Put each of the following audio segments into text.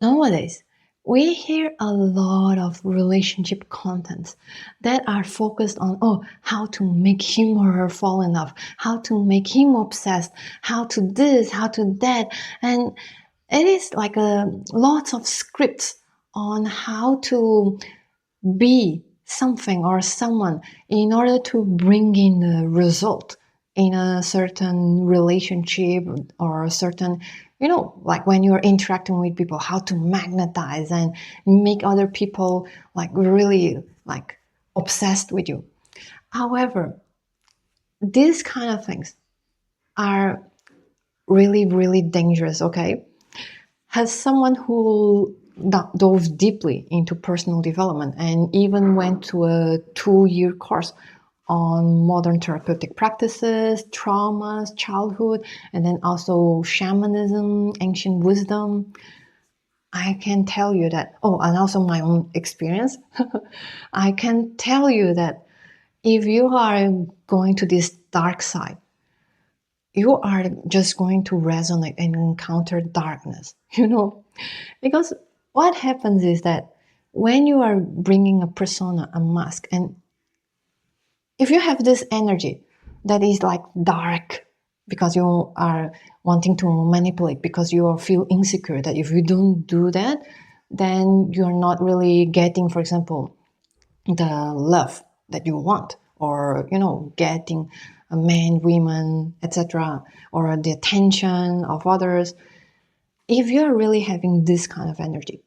Nowadays, we hear a lot of relationship contents that are focused on, oh, how to make him or her fall in love, how to make him obsessed, how to this, how to that. And it is like lots of scripts on how to be something or someone in order to bring in a result in a certain relationship or a certain, like when you're interacting with people, how to magnetize and make other people like really like obsessed with you. However, these kind of things are really, really dangerous, okay? As someone who dove deeply into personal development and even went to a 2-year course on modern therapeutic practices, traumas, childhood, and then also shamanism, ancient wisdom, I can tell you that, oh, and also my own experience, I can tell you that if you are going to this dark side, you are just going to resonate and encounter darkness, Because what happens is that when you are bringing a persona, a mask, and if you have this energy that is like dark because you are wanting to manipulate, because you feel insecure that if you don't do that, then you're not really getting, for example, the love that you want, or getting a man, women, etc., or the attention of others. If you're really having this kind of energy,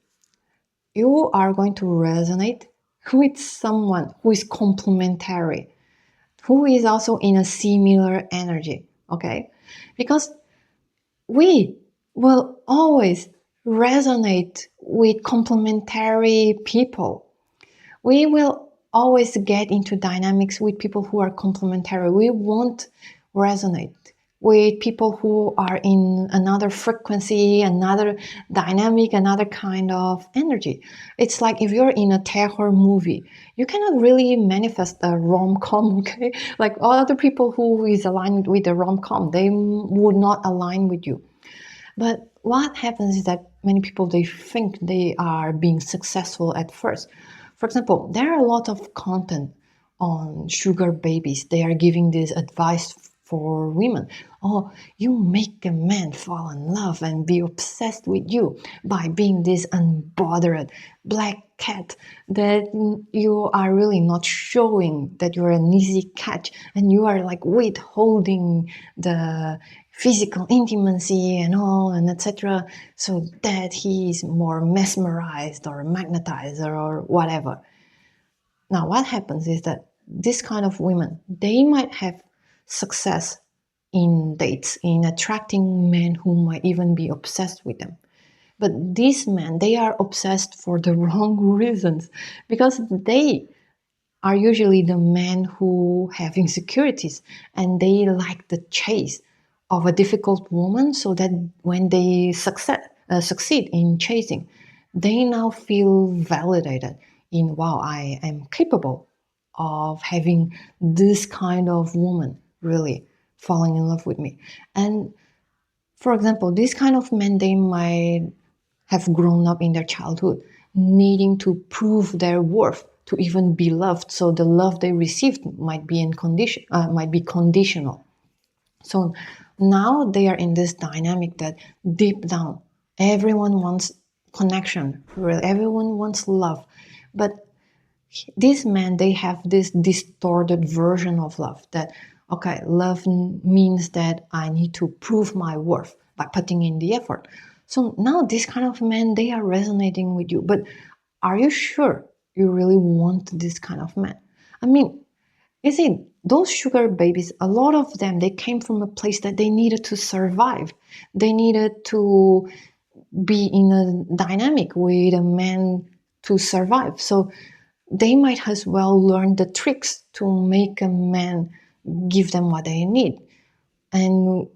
you are going to resonate with someone who is complementary, who is also in a similar energy, okay? Because we will always resonate with complementary people. We will always get into dynamics with people who are complementary. We won't resonate with people who are in another frequency, another dynamic, another kind of energy. It's like if you're in a terror movie, you cannot really manifest a rom-com, okay? Like other people who is aligned with the rom-com, they would not align with you. But what happens is that many people, they think they are being successful at first. For example, there are a lot of content on sugar babies. They are giving this advice for women. Oh, you make a man fall in love and be obsessed with you by being this unbothered black cat that you are really not showing that you're an easy catch, and you are like withholding the physical intimacy and all and etc., so that he is more mesmerized or magnetized or whatever. Now what happens is that this kind of women, they might have success in dates, in attracting men who might even be obsessed with them. But these men, they are obsessed for the wrong reasons, because they are usually the men who have insecurities and they like the chase of a difficult woman, so that when they succeed in chasing, they now feel validated in, wow, I am capable of having this kind of woman really falling in love with me. And for example, these kind of men, they might have grown up in their childhood needing to prove their worth to even be loved. So the love they received might be might be conditional. So now they are in this dynamic that deep down, everyone wants connection, everyone wants love, but these men, they have this distorted version of love that, okay, love means that I need to prove my worth by putting in the effort. So now these kind of men, they are resonating with you, but are you sure you really want this kind of man? I mean, you see, those sugar babies, a lot of them, they came from a place that they needed to survive. They needed to be in a dynamic with a man to survive. So they might as well learn the tricks to make a man give them what they need and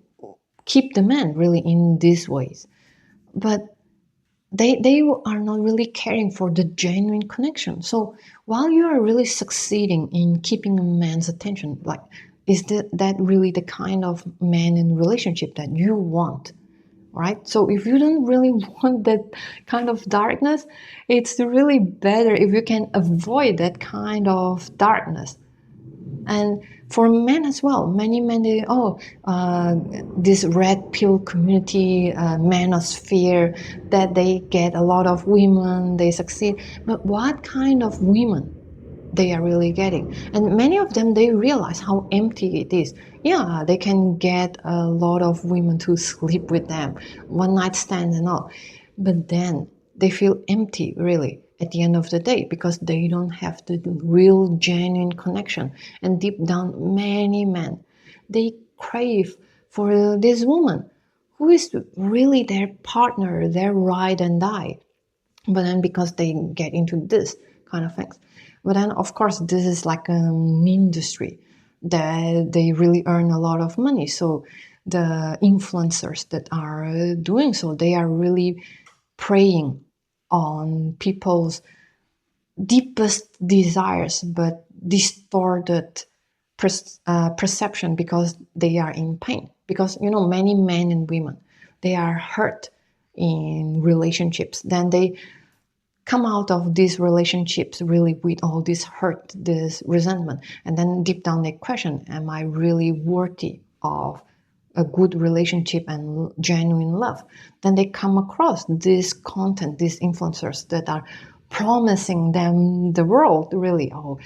keep the man really in these ways. But they are not really caring for the genuine connection. So while you are really succeeding in keeping a man's attention, like, is that really the kind of man in relationship that you want? right? So if you don't really want that kind of darkness, it's really better if you can avoid that kind of darkness. And for men as well, many men, this red pill community, manosphere, that they get a lot of women, they succeed. But what kind of women they are really getting? And many of them, they realize how empty it is. Yeah, they can get a lot of women to sleep with them, one night stand and all. But then they feel empty, really, at the end of the day, because they don't have the real, genuine connection. And deep down, many men, they crave for this woman who is really their partner, their ride and die. But then because they get into this kind of things, but then of course this is like an industry that they really earn a lot of money. So the influencers that are doing so, they are really preying on people's deepest desires, but distorted perception, because they are in pain. Because many men and women, they are hurt in relationships. Then they come out of these relationships really with all this hurt, this resentment, and then deep down they question, am I really worthy of a good relationship and genuine love? Then they come across this content, these influencers that are promising them the world, really. Oh,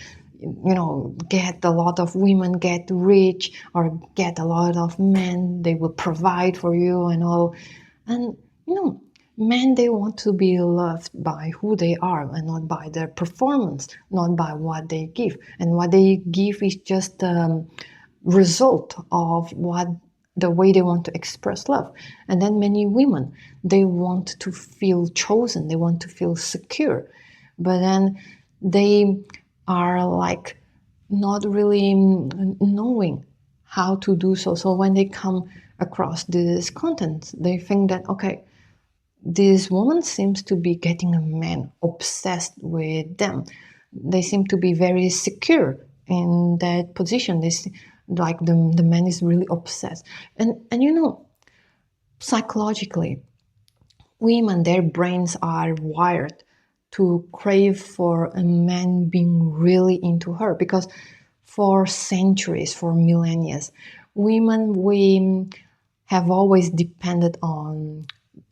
get a lot of women, get rich, or get a lot of men, they will provide for you and all. And men, they want to be loved by who they are and not by their performance, not by what they give. And what they give is just the result of what the way they want to express love. And then many women, they want to feel chosen, they want to feel secure, but then they are like not really knowing how to do so. So when they come across this content, they think that, okay, this woman seems to be getting a man obsessed with them. They seem to be very secure in that position. Like the man is really obsessed. And psychologically, women, their brains are wired to crave for a man being really into her, because for centuries, for millennia, women, we have always depended on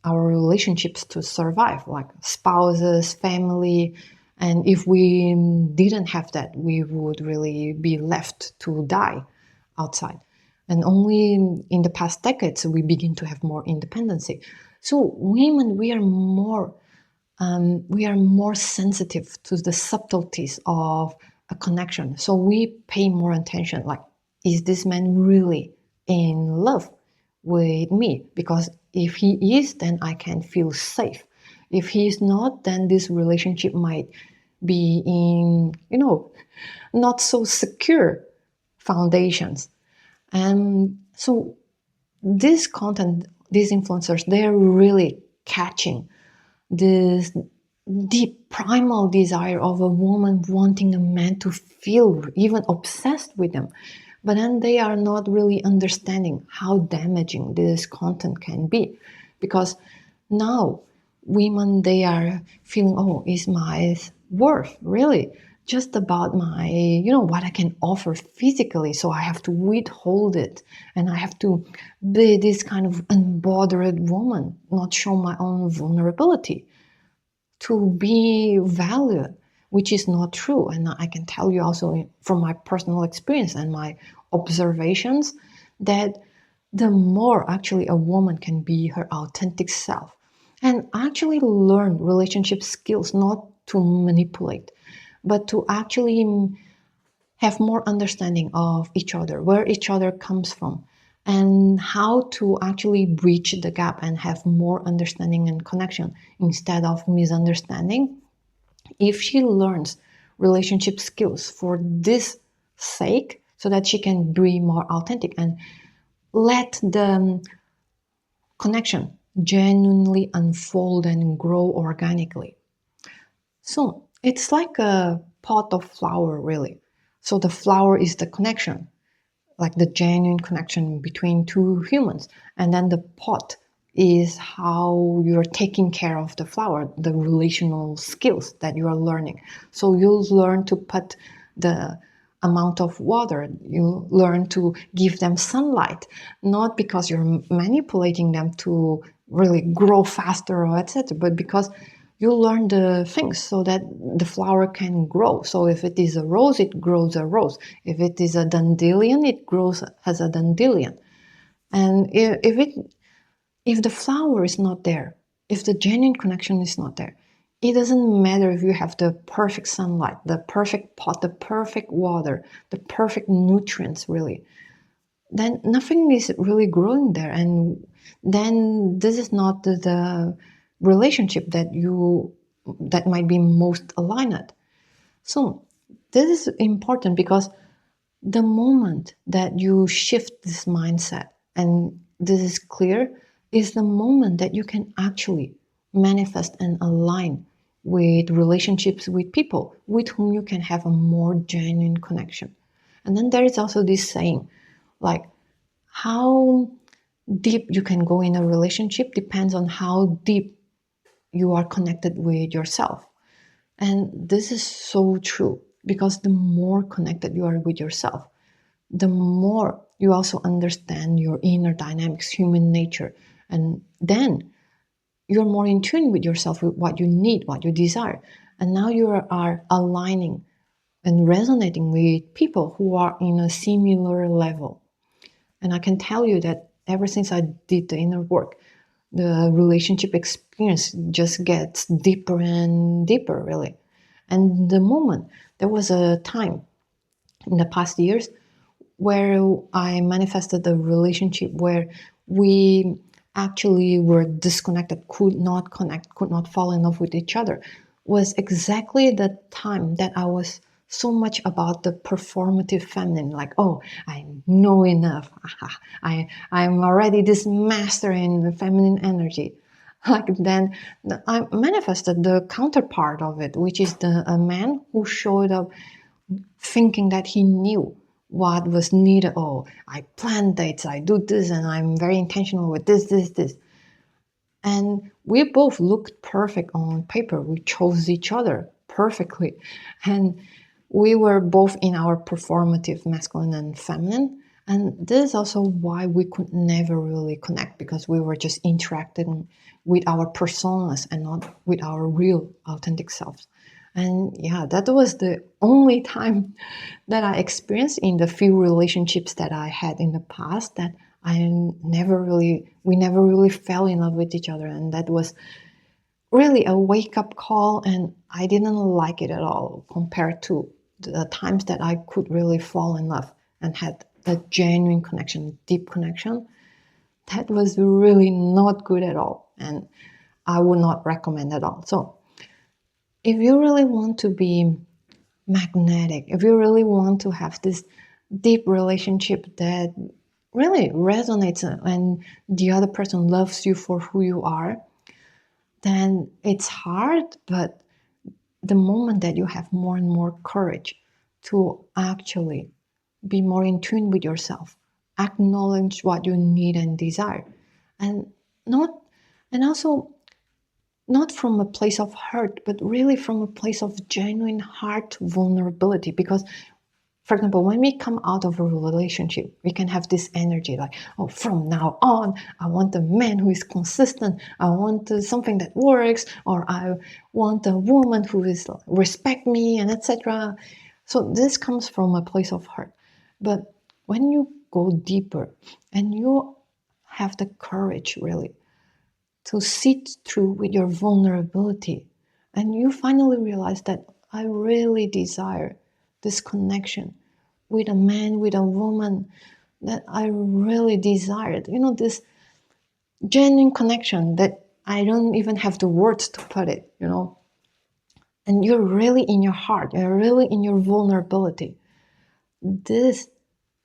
our relationships to survive, like spouses, family. And if we didn't have that, we would really be left to die outside. And only in the past decades, we begin to have more independency. So women, we are more sensitive to the subtleties of a connection. So we pay more attention, like, is this man really in love with me? Because if he is, then I can feel safe. If he is not, then this relationship might be in, not so secure foundations. And so this content, these influencers, they're really catching this deep primal desire of a woman wanting a man to feel even obsessed with them. But then they are not really understanding how damaging this content can be. Because now women, they are feeling, oh, is my worth really just about my, what I can offer physically? So I have to withhold it, and I have to be this kind of unbothered woman, not show my own vulnerability to be valued, which is not true. And I can tell you also from my personal experience and my observations that the more actually a woman can be her authentic self and actually learn relationship skills, not to manipulate, but to actually have more understanding of each other, where each other comes from, and how to actually bridge the gap and have more understanding and connection instead of misunderstanding. If she learns relationship skills for this sake, so that she can be more authentic and let the connection genuinely unfold and grow organically. So it's like a pot of flower, really. So the flower is the connection, like the genuine connection between two humans. And then the pot is how you're taking care of the flower, the relational skills that you are learning. So you'll learn to put the amount of water, you learn to give them sunlight, not because you're manipulating them to really grow faster or etc., but because you learn the things so that the flower can grow. So if it is a rose, it grows a rose. If it is a dandelion, it grows as a dandelion. And if the flower is not there, if the genuine connection is not there, it doesn't matter if you have the perfect sunlight, the perfect pot, the perfect water, the perfect nutrients, really. Then nothing is really growing there. And then this is not the relationship that might be most aligned. So this is important because the moment that you shift this mindset, and this is clear, is the moment that you can actually manifest and align with relationships with people with whom you can have a more genuine connection. And then there is also this saying, like, how deep you can go in a relationship depends on how deep you are connected with yourself. And this is so true because the more connected you are with yourself, the more you also understand your inner dynamics, human nature. And then you're more in tune with yourself, with what you need, what you desire. And now you are aligning and resonating with people who are in a similar level. And I can tell you that ever since I did the inner work, the relationship experience just gets deeper and deeper, really. And the moment, there was a time in the past years where I manifested a relationship where we actually were disconnected, could not connect, could not fall in love with each other, was exactly the time that I was so much about the performative feminine, like, oh, I know enough. I'm already this master in the feminine energy. Like then I manifested the counterpart of it, which is a man who showed up thinking that he knew what was needed. Oh, I plan dates, I do this, and I'm very intentional with this. And we both looked perfect on paper. We chose each other perfectly. And we were both in our performative masculine and feminine. And this is also why we could never really connect, because we were just interacting with our personas and not with our real authentic selves. And yeah, that was the only time that I experienced in the few relationships that I had in the past that we never really fell in love with each other. And that was really a wake up call. And I didn't like it at all compared to the times that I could really fall in love and had a genuine connection, deep connection. That was really not good at all. And I would not recommend at all. So if you really want to be magnetic, if you really want to have this deep relationship that really resonates and the other person loves you for who you are, then it's hard, but the moment that you have more and more courage to actually be more in tune with yourself, acknowledge what you need and desire, and not and also not from a place of hurt, but really from a place of genuine heart vulnerability. Because, for example, when we come out of a relationship, we can have this energy like, oh, from now on, I want a man who is consistent. I want something that works, or I want a woman who is respect me, and etc. So this comes from a place of hurt. But when you go deeper and you have the courage, really, to sit through with your vulnerability, and you finally realize that I really desire this connection with a man, with a woman that I really desired. This genuine connection that I don't even have the words to put it. And you're really in your heart, you're really in your vulnerability. This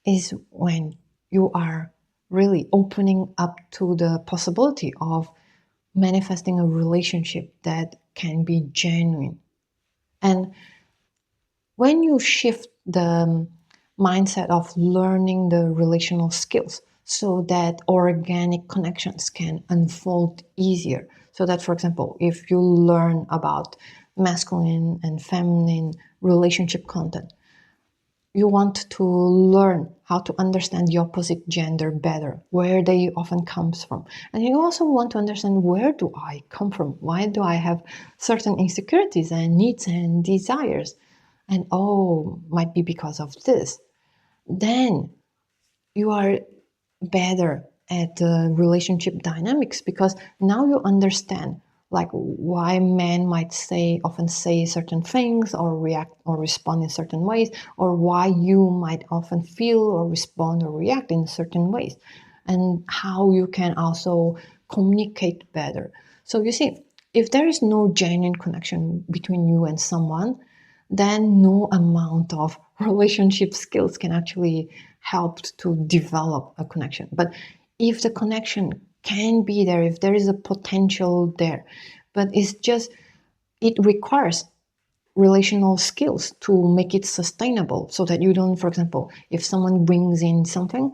is when you are really opening up to the possibility of manifesting a relationship that can be genuine. And when you shift the mindset of learning the relational skills, so that organic connections can unfold easier. So that, for example, if you learn about masculine and feminine relationship content, you want to learn how to understand the opposite gender better, where they often comes from. And you also want to understand, where do I come from? Why do I have certain insecurities and needs and desires? And oh, might be because of this. Then you are better at the relationship dynamics, because now you understand like why men might often say certain things or react or respond in certain ways, or why you might often feel or respond or react in certain ways, and how you can also communicate better. So you see, if there is no genuine connection between you and someone, then no amount of relationship skills can actually help to develop a connection. But if the connection can be there, if there is a potential there, but it requires relational skills to make it sustainable, so that you don't, for example, if someone brings in something,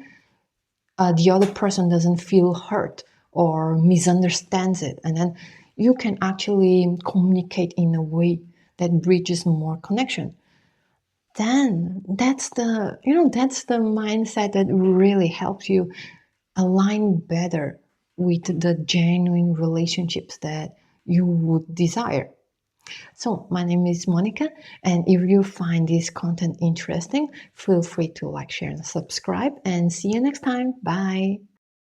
the other person doesn't feel hurt or misunderstands it, and then you can actually communicate in a way that bridges more connection. Then that's the mindset that really helps you align better with the genuine relationships that you would desire. So my name is Monica, and if you find this content interesting, feel free to like, share, and subscribe, and see you next time. Bye.